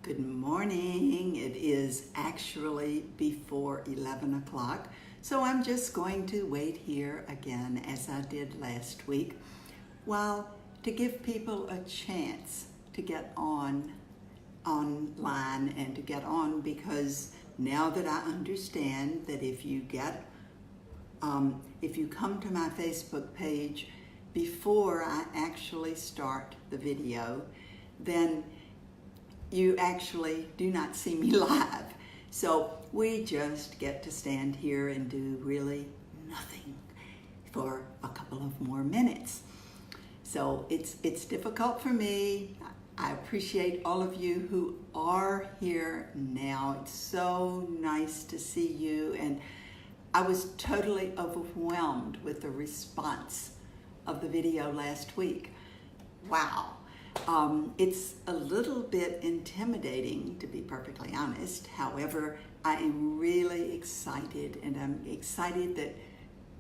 Good morning. It is actually before 11 o'clock, so I'm just going to wait here again as I did last week, to give people a chance to get online and to get on, because now that I understand that if you come to my Facebook page before I actually start the video, then you actually do not see me live. So we just get to stand here and do really nothing for a couple of more minutes. So it's difficult for me. I appreciate all of you who are here now. It's so nice to see you, and I was totally overwhelmed with the response of the video last week. Wow. It's a little bit intimidating, to be perfectly honest. However, I am really excited, and I'm excited that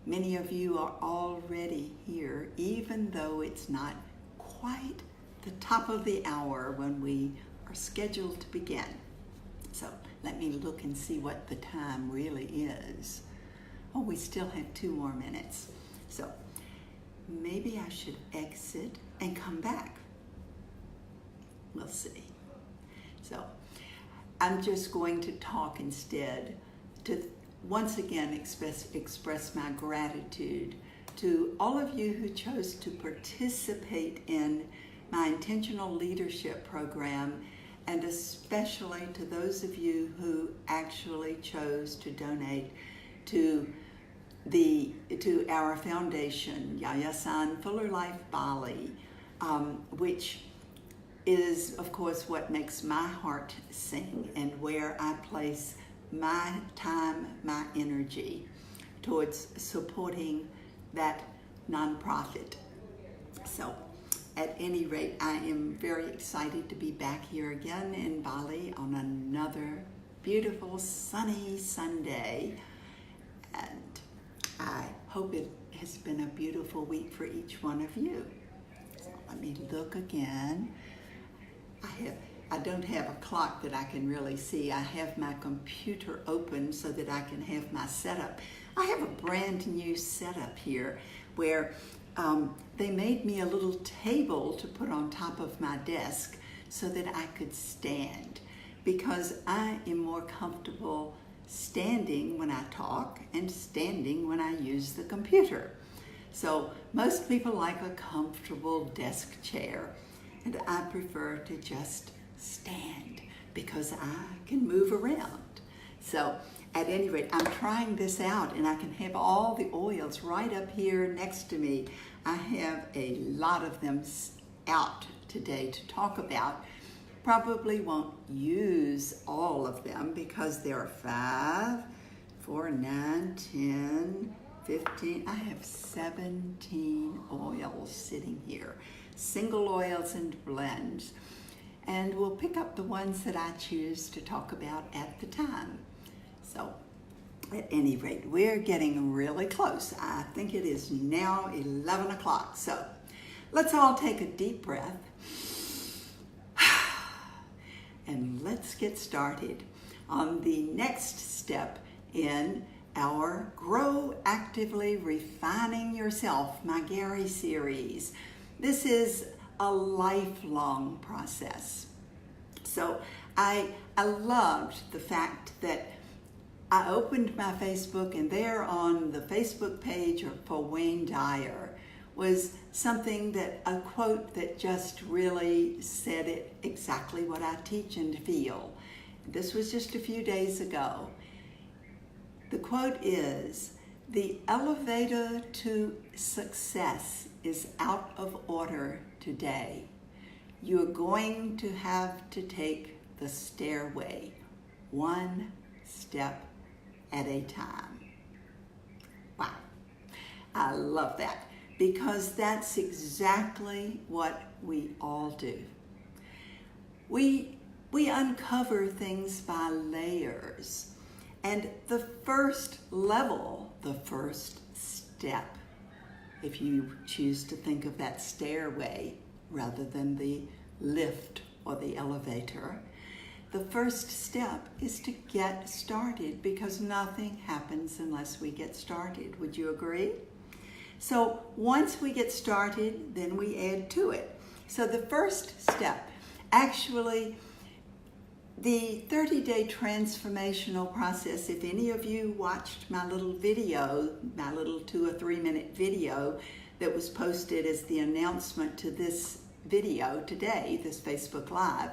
many of you are already here, even though it's not quite the top of the hour when we are scheduled to begin. So let me look and see what the time really is. Oh, we still have 2 more minutes. So maybe I should exit and come back. We'll see. So I'm just going to talk instead to once again express my gratitude to all of you who chose to participate in my intentional leadership program, and especially to those of you who actually chose to donate to our foundation, Yayasan Fuller Life Bali, which is, of course, what makes my heart sing, and where I place my time, my energy towards supporting that nonprofit. So at any rate, I am very excited to be back here again in Bali on another beautiful sunny Sunday, and I hope it has been a beautiful week for each one of you. So let me look again. I don't have a clock that I can really see. I have my computer open so that I can have my setup. I have a brand new setup here where they made me a little table to put on top of my desk so that I could stand, because I am more comfortable standing when I talk and standing when I use the computer. So most people like a comfortable desk chair, and I prefer to just stand because I can move around. So at any rate, I'm trying this out, and I can have all the oils right up here next to me. I have a lot of them out today to talk about. Probably won't use all of them because there are 5, 4, 9, 10, 15. I have 17 oils sitting here. Single oils and blends, and we'll pick up the ones that I choose to talk about at the time. So at any rate, we're getting really close. I think it is now 11 o'clock. So let's all take a deep breath and let's get started on the next step in our Grow Actively Refining Yourself, my Gary series. This is a lifelong process. So I loved the fact that I opened my Facebook, and there on the Facebook page for Wayne Dyer was a quote that just really said it exactly what I teach and feel. This was just a few days ago. The quote is, "The elevator to success is out of order today. You're going to have to take the stairway one step at a time." Wow, I love that, because that's exactly what we all do. We uncover things by layers, and the first level, the first step, if you choose to think of that stairway rather than the lift or the elevator, the first step is to get started, because nothing happens unless we get started. Would you agree? So once we get started, then we add to it. So the first step, actually, the 30-day transformational process, if any of you watched my little video, my little 2 or 3 minute video that was posted as the announcement to this video today, this Facebook Live,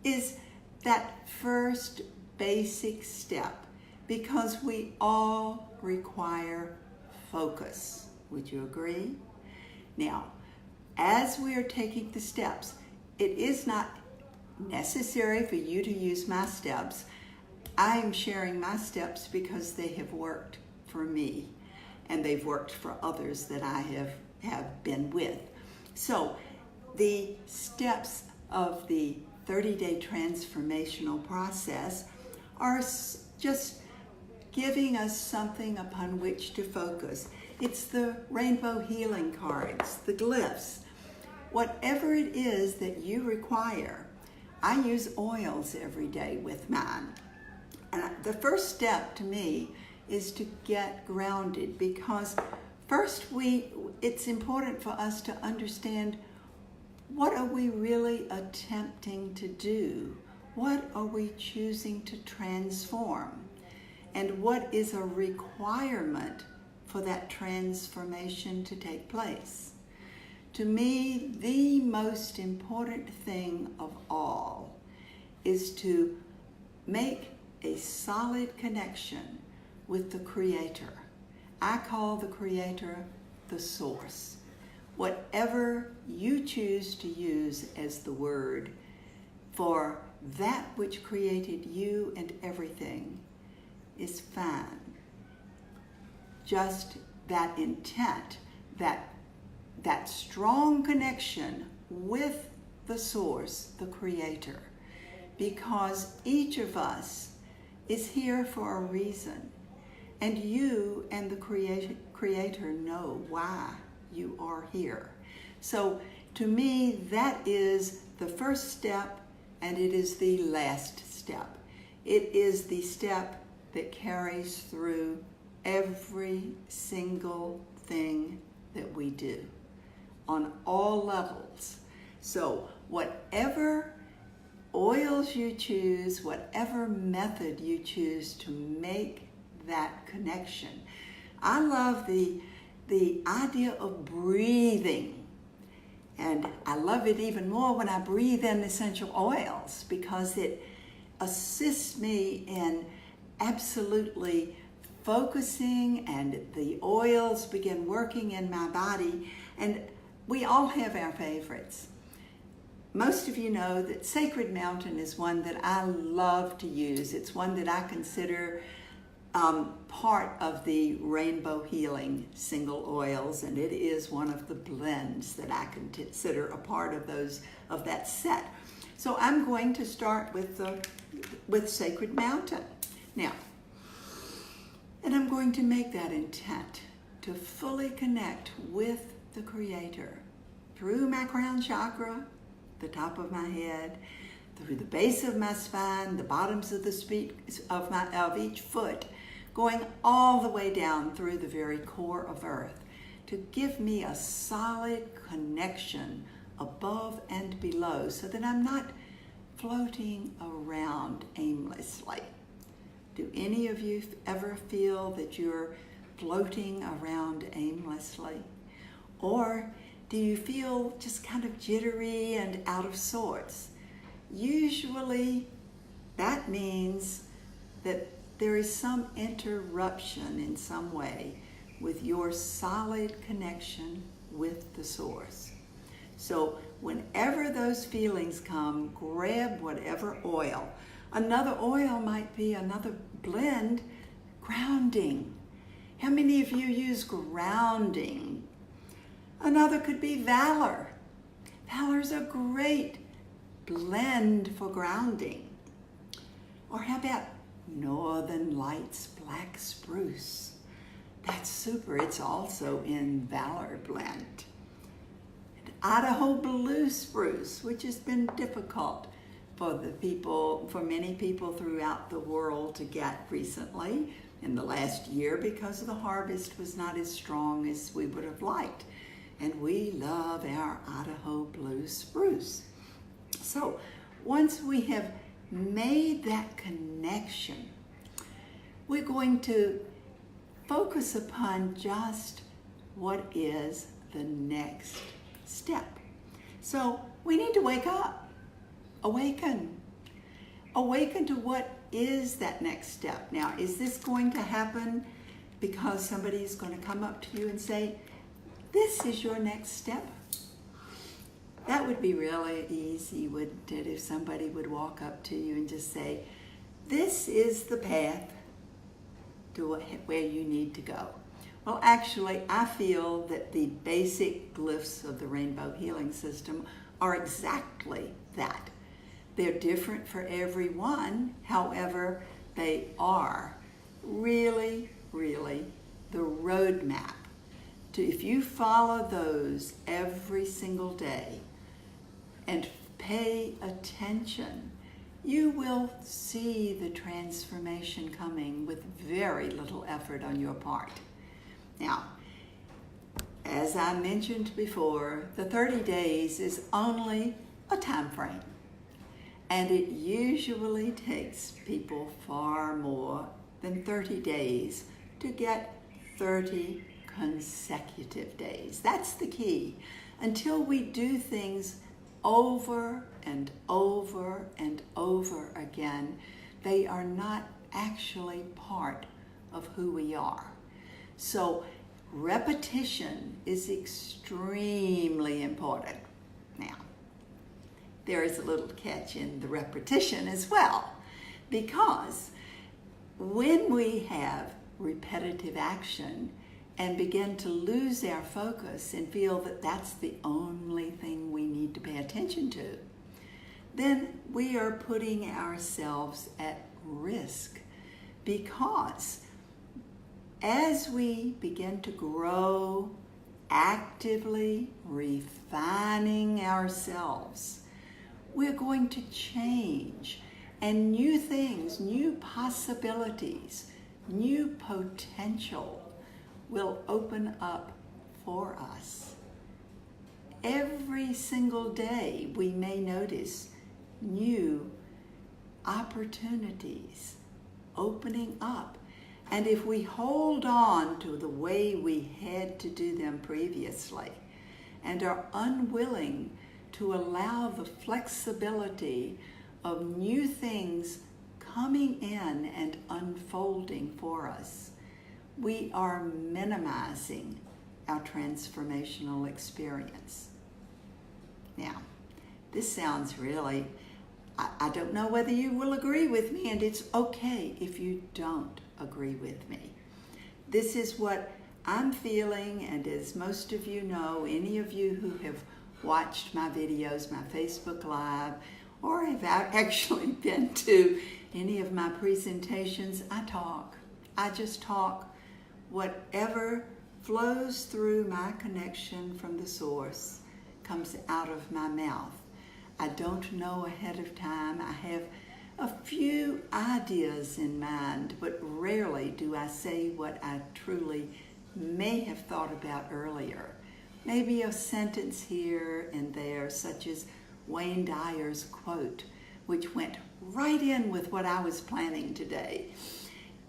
is that first basic step, because we all require focus. Would you agree? Now, as we are taking the steps, it is not necessary for you to use my steps. I am sharing my steps because they have worked for me, and they've worked for others that I have been with. So the steps of the 30-day transformational process are just giving us something upon which to focus. It's the rainbow healing cards, the glyphs. Whatever it is that you require. I use oils every day with mine. And the first step to me is to get grounded, because first it's important for us to understand, what are we really attempting to do? What are we choosing to transform? And what is a requirement for that transformation to take place? To me, the most important thing of all is to make a solid connection with the Creator. I call the Creator the Source. Whatever you choose to use as the word for that which created you and everything is fine. Just that intent, that strong connection with the Source, the Creator, because each of us is here for a reason, and you and the Creator know why you are here. So to me, that is the first step, and it is the last step. It is the step that carries through every single thing that we do on all levels. So whatever oils you choose, whatever method you choose to make that connection. I love the idea of breathing, and I love it even more when I breathe in essential oils, because it assists me in absolutely focusing, and the oils begin working in my body. And we all have our favorites. Most of you know that Sacred Mountain is one that I love to use. It's one that I consider part of the Rainbow Healing single oils, and it is one of the blends that I consider a part of that set. So I'm going to start with Sacred Mountain now, and I'm going to make that intent to fully connect with the Creator through my crown chakra, the top of my head, through the base of my spine, the bottoms of the feet of each foot, going all the way down through the very core of Earth, to give me a solid connection above and below, so that I'm not floating around aimlessly. Do any of you ever feel that you're floating around aimlessly? Or do you feel just kind of jittery and out of sorts? Usually that means that there is some interruption in some way with your solid connection with the Source. So whenever those feelings come, grab whatever oil. Another oil might be another blend, grounding. How many of you use grounding? Another could be Valor. Valor's a great blend for grounding. Or how about Northern Lights Black Spruce? That's super. It's also in Valor blend. And Idaho Blue Spruce, which has been difficult for many people throughout the world to get recently in the last year, because the harvest was not as strong as we would have liked. And we love our Idaho blue spruce. So once we have made that connection, we're going to focus upon just what is the next step. So we need to wake up, awaken to what is that next step. Now, is this going to happen because somebody is going to come up to you and say, this is your next step? That would be really easy, wouldn't it, if somebody would walk up to you and just say, this is the path to where you need to go. Well, actually, I feel that the basic glyphs of the Rainbow Healing System are exactly that. They're different for everyone. However, they are really, really the roadmap to, if you follow those every single day and pay attention, you will see the transformation coming with very little effort on your part. Now, as I mentioned before, the 30 days is only a time frame. And it usually takes people far more than 30 days to get 30 consecutive days. That's the key. Until we do things over and over and over again, they are not actually part of who we are. So repetition is extremely important. Now, there is a little catch in the repetition as well, because when we have repetitive action and begin to lose our focus and feel that that's the only thing we need to pay attention to, then we are putting ourselves at risk, because as we begin to grow, actively refining ourselves, we're going to change, and new things, new possibilities, new potential will open up for us. Every single day we may notice new opportunities opening up. And if we hold on to the way we had to do them previously and are unwilling to allow the flexibility of new things coming in and unfolding for us, we are minimizing our transformational experience. Now, this sounds really, I don't know whether you will agree with me, and it's okay if you don't agree with me. This is what I'm feeling, and as most of you know, any of you who have watched my videos, my Facebook Live, or have actually been to any of my presentations, I talk. I just talk. Whatever flows through my connection from the source comes out of my mouth. I don't know ahead of time. I have a few ideas in mind, but rarely do I say what I truly may have thought about earlier. Maybe a sentence here and there, such as Wayne Dyer's quote, which went right in with what I was planning today.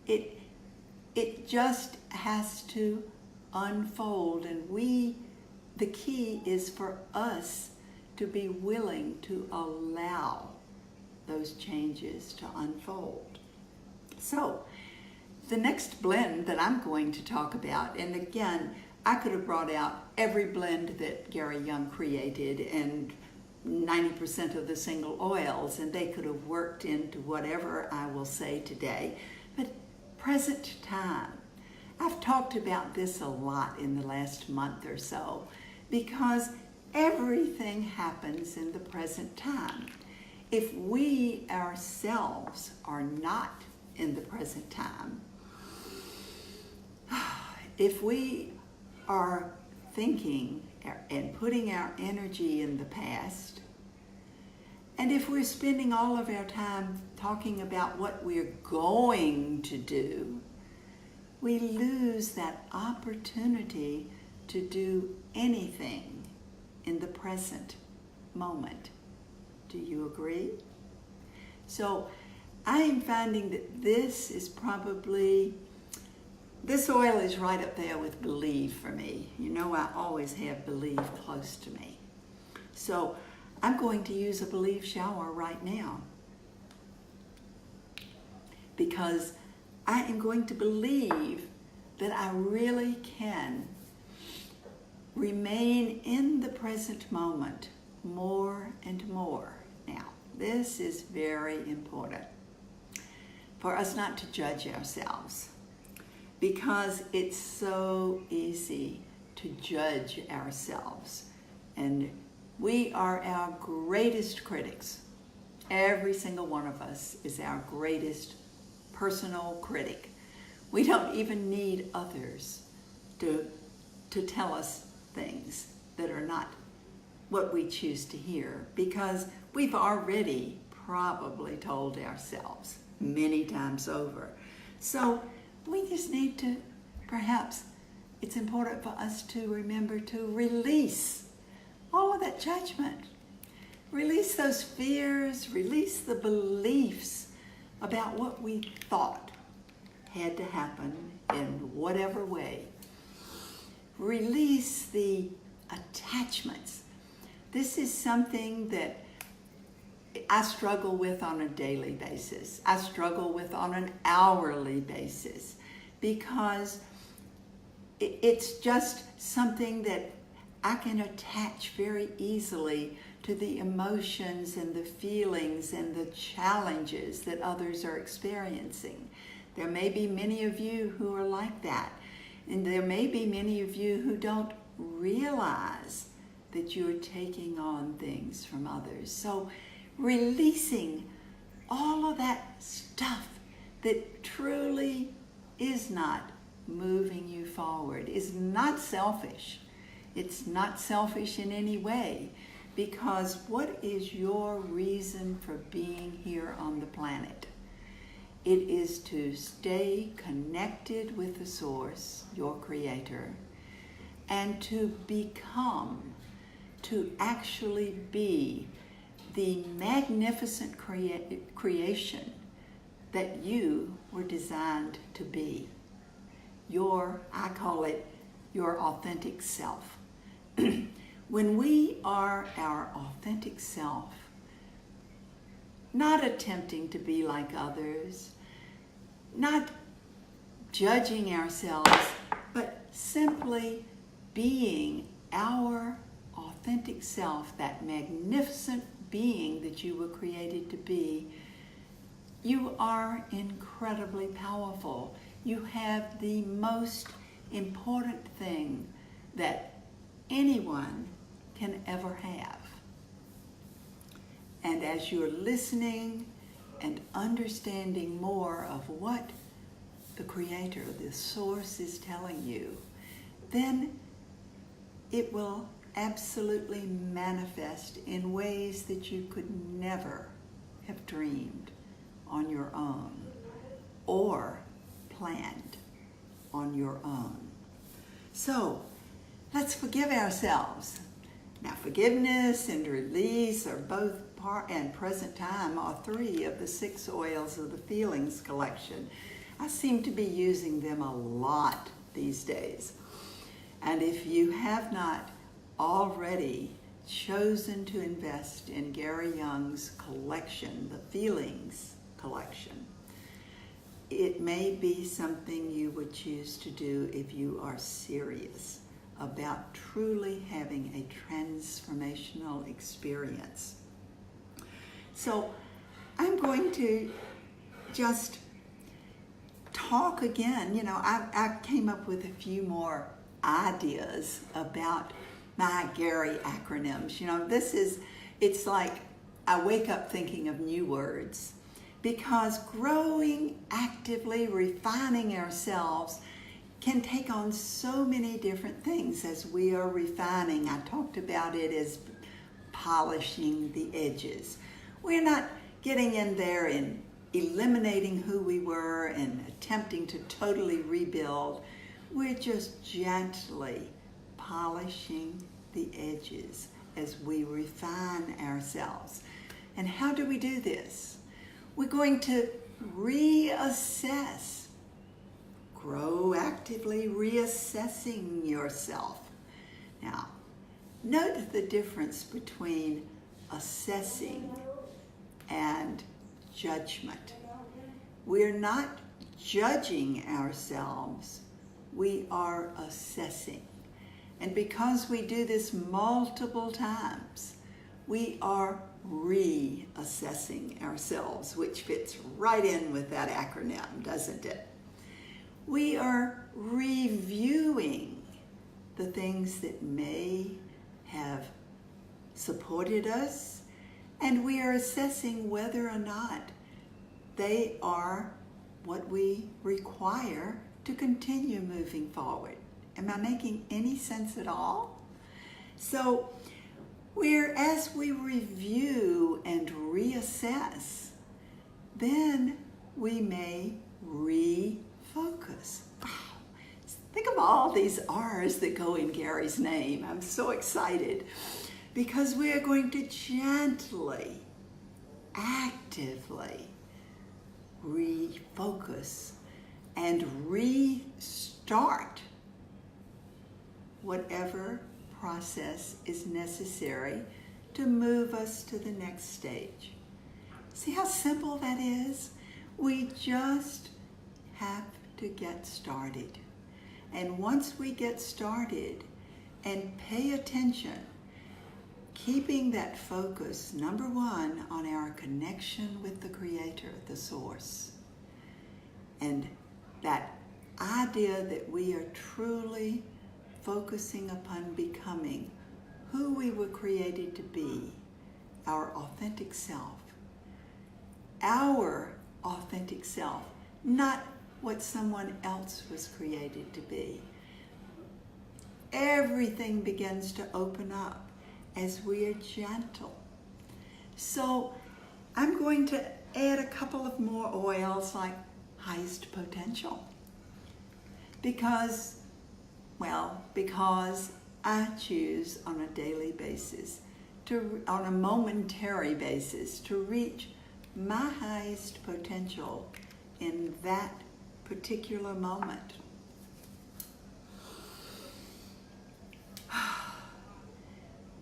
It just has to unfold, and the key is for us to be willing to allow those changes to unfold. So, the next blend that I'm going to talk about, and again, I could have brought out every blend that Gary Young created and 90% of the single oils, and they could have worked into whatever I will say today. But present time, I've talked about this a lot in the last month or so, because everything happens in the present time. If we ourselves are not in the present time, if we are thinking and putting our energy in the past, And if we're spending all of our time talking about what we're going to do, we lose that opportunity to do anything in the present moment. Do you agree? So I am finding that this oil is right up there with believe for me. You know, I always have believe close to me. So I'm going to use a believe shower right now, because I am going to believe that I really can remain in the present moment more and more. Now, this is very important for us not to judge ourselves, because it's so easy to judge ourselves. And we are our greatest critics. Every single one of us is our greatest personal critic. We don't even need others to tell us things that are not what we choose to hear, because we've already probably told ourselves many times over. So we just need to, perhaps it's important for us to remember to release all of that judgment. Release those fears, release the beliefs about what we thought had to happen in whatever way. Release the attachments. This is something that I struggle with on a daily basis. I struggle with on an hourly basis, because it's just something that I can attach very easily to the emotions and the feelings and the challenges that others are experiencing. There may be many of you who are like that, and there may be many of you who don't realize that you're taking on things from others. So releasing all of that stuff that truly is not moving you forward is not selfish. It's not selfish in any way, because what is your reason for being here on the planet? It is to stay connected with the source, your creator, and to actually be the magnificent creation that you were designed to be. I call it your authentic self. When we are our authentic self, not attempting to be like others, not judging ourselves, but simply being our authentic self, that magnificent being that you were created to be, you are incredibly powerful. You have the most important thing that anyone can ever have. And as you're listening and understanding more of what the Creator, the Source, is telling you, then it will absolutely manifest in ways that you could never have dreamed on your own or planned on your own. So let's forgive ourselves. Now, forgiveness and release are both part and present time are 3 of the 6 oils of the feelings collection. I seem to be using them a lot these days. And if you have not already chosen to invest in Gary Young's collection, the Feelings Collection, it may be something you would choose to do if you are serious about truly having a transformational experience. So I'm going to just talk again. You know, I came up with a few more ideas about my Gary acronyms. You know, it's like I wake up thinking of new words, because growing, actively refining ourselves can take on so many different things as we are refining. I talked about it as polishing the edges. We're not getting in there and eliminating who we were and attempting to totally rebuild. We're just gently polishing the edges as we refine ourselves. And how do we do this? We're going to reassess, grow actively reassessing yourself. Now, note the difference between assessing and judgment. We're not judging ourselves, we are assessing. And because we do this multiple times, we are reassessing ourselves, which fits right in with that acronym, doesn't it? We are reviewing the things that may have supported us, and we are assessing whether or not they are what we require to continue moving forward. Am I making any sense at all? So, as we review and reassess, then we may refocus. Wow. Think of all these R's that go in Gary's name. I'm so excited because we are going to gently, actively refocus and restart whatever process is necessary to move us to the next stage. See how simple that is? We just have to get started. And once we get started and pay attention, keeping that focus, number one, on our connection with the Creator, the Source, and that idea that we are truly focusing upon becoming who we were created to be, our authentic self. Our authentic self, not what someone else was created to be. Everything begins to open up as we are gentle. So I'm going to add a couple of more oils like highest potential. Because I choose on a daily basis, on a momentary basis, to reach my highest potential in that particular moment.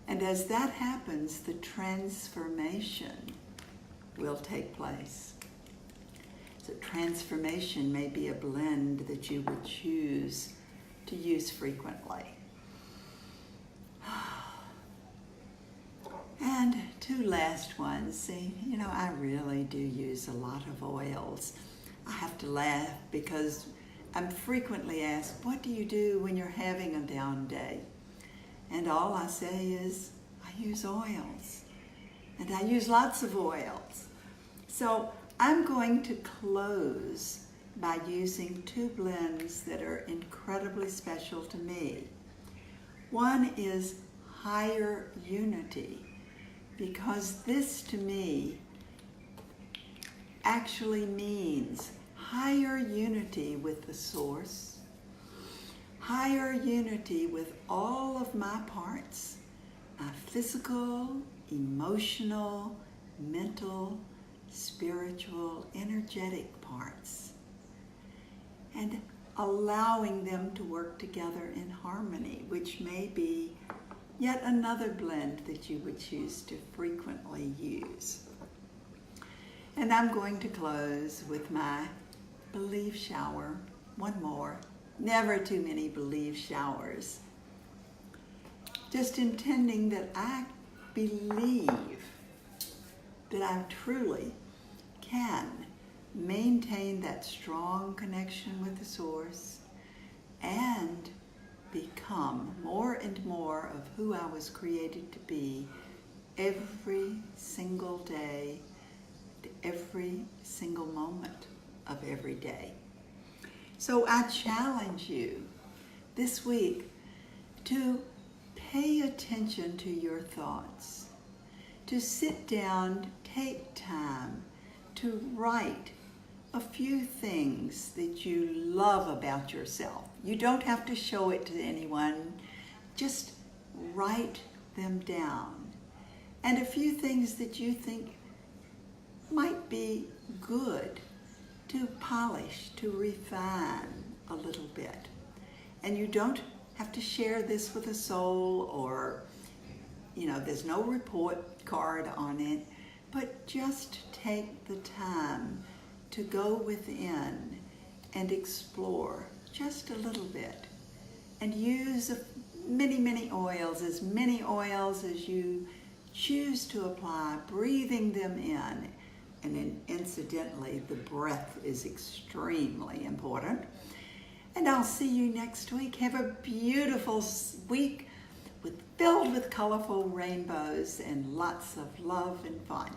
And as that happens, the transformation will take place. So transformation may be a blend that you would choose to use frequently. And two last ones. See, I really do use a lot of oils. I have to laugh because I'm frequently asked, what do you do when you're having a down day? And all I say is, I use oils. And I use lots of oils. So I'm going to close by using two blends that are incredibly special to me. One is Higher Unity, because this to me actually means higher unity with the Source, higher unity with all of my parts, my physical, emotional, mental, spiritual, energetic parts, and allowing them to work together in harmony, which may be yet another blend that you would choose to frequently use. And I'm going to close with my belief shower. One more. Never too many belief showers. Just intending that I believe that I truly can maintain that strong connection with the Source and become more and more of who I was created to be every single day, every single moment of every day. So I challenge you this week to pay attention to your thoughts, to sit down, take time to write a few things that you love about yourself. You don't have to show it to anyone. Just write them down. And a few things that you think might be good to polish, to refine a little bit. And you don't have to share this with a soul, or, there's no report card on it, but just take the time to go within and explore just a little bit, and use many oils as you choose to apply, breathing them in. And then incidentally, the breath is extremely important. And I'll see you next week. Have a beautiful week filled with colorful rainbows and lots of love and fun.